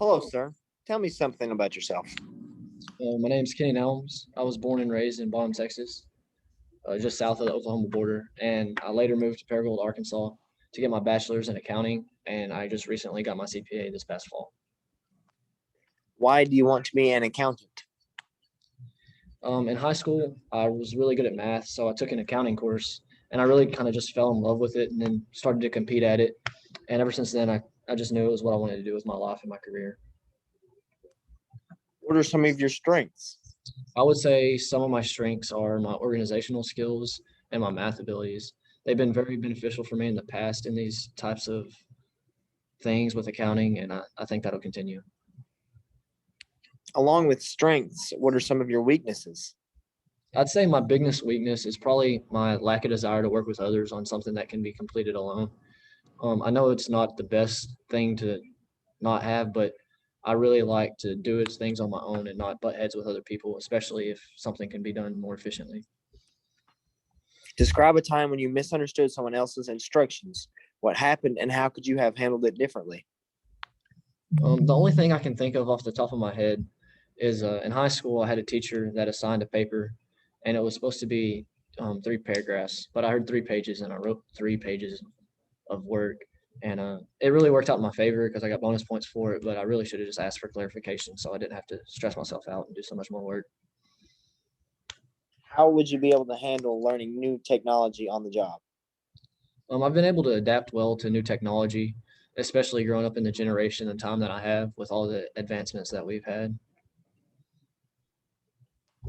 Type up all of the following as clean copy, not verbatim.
Hello, sir. Tell me something about yourself. My name's Kenny Nelms. I was born and raised in Bottom, Texas, just south of the Oklahoma border, and I later moved to Paragould, Arkansas, to get my bachelor's in accounting. And I just recently got my CPA this past fall. Why do you want to be an accountant? In high school, I was really good at math, so I took an accounting course, and I really kind of just fell in love with it, and then started to compete at it. And ever since then, I just knew it was what I wanted to do with my life and my career. What are some of your strengths? I would say some of my strengths are my organizational skills and my math abilities. They've been very beneficial for me in the past in these types of things with accounting, and I think that'll continue. Along with strengths, what are some of your weaknesses? I'd say my biggest weakness is probably my lack of desire to work with others on something that can be completed alone. I know it's not the best thing to not have, but I really like to do its things on my own and not butt heads with other people, especially if something can be done more efficiently. Describe a time when you misunderstood someone else's instructions. What happened and how could you have handled it differently? The only thing I can think of off the top of my head is in high school, I had a teacher that assigned a paper, and it was supposed to be 3 paragraphs, but I heard 3 pages, and I wrote 3 pages of work, and it really worked out in my favor because I got bonus points for it. But I really should have just asked for clarification, so I didn't have to stress myself out and do so much more work. How would you be able to handle learning new technology on the job? I've been able to adapt well to new technology, especially growing up in the generation and time that I have with all the advancements that we've had.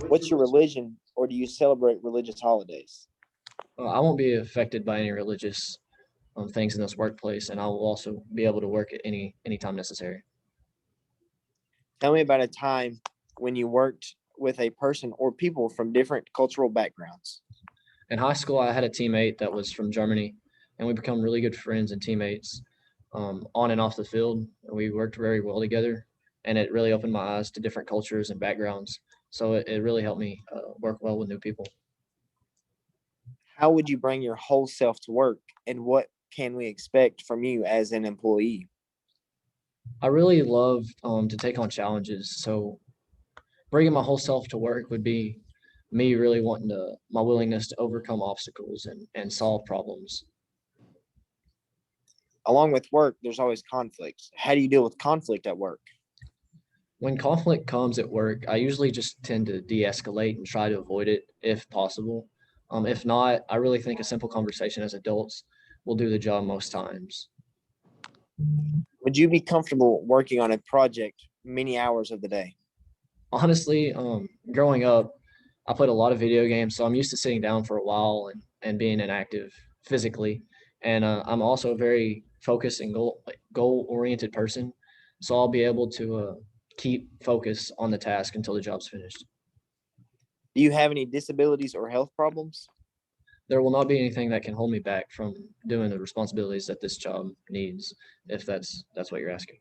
What's your religion, or do you celebrate religious holidays? I won't be affected by any religious things in this workplace, and I will also be able to work at any time necessary. Tell me about a time when you worked with a person or people from different cultural backgrounds. In high school, I had a teammate that was from Germany, and we become really good friends and teammates on and off the field. And we worked very well together, and it really opened my eyes to different cultures and backgrounds. So it really helped me work well with new people. How would you bring your whole self to work, and what can we expect from you as an employee? I really love to take on challenges. So bringing my whole self to work would be me really wanting to my willingness to overcome obstacles and solve problems. Along with work, there's always conflicts. How do you deal with conflict at work? When conflict comes at work, I usually just tend to de-escalate and try to avoid it if possible. If not, I really think a simple conversation as adults will do the job most times. Would you be comfortable working on a project many hours of the day? Honestly, growing up, I played a lot of video games, so I'm used to sitting down for a while and being inactive physically. And I'm also a very focused and goal oriented person, so I'll be able to keep focus on the task until the job's finished. Do you have any disabilities or health problems? There will not be anything that can hold me back from doing the responsibilities that this job needs, if that's what you're asking.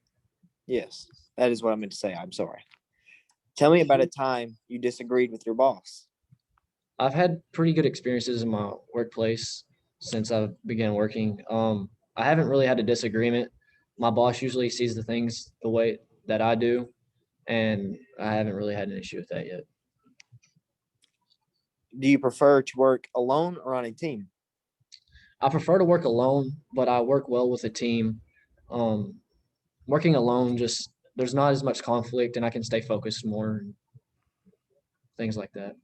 Yes, that is what I meant to say. I'm sorry. Tell me about a time you disagreed with your boss. I've had pretty good experiences in my workplace since I began working. I haven't really had a disagreement. My boss usually sees the things the way that I do, and I haven't really had an issue with that yet. Do you prefer to work alone or on a team? I prefer to work alone, but I work well with a team. Um, Working alone, just there's not as much conflict, and I can stay focused more and things like that.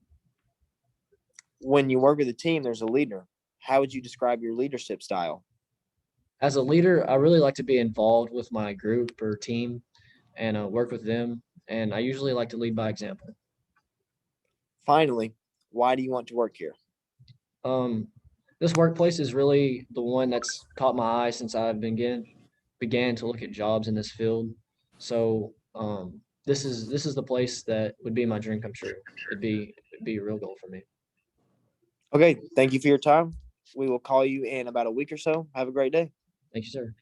When you work with a team, there's a leader. How would you describe your leadership style? As a leader, I really like to be involved with my group or team and work with them. And I usually like to lead by example. Finally, why do you want to work here? Um, this workplace is really the one that's caught my eye since I began to look at jobs in this field. So this is the place that would be my dream come true. It'd be a real goal for me. Okay, thank you for your time. We will call you in about a week or so. Have a great day. Thank you, sir.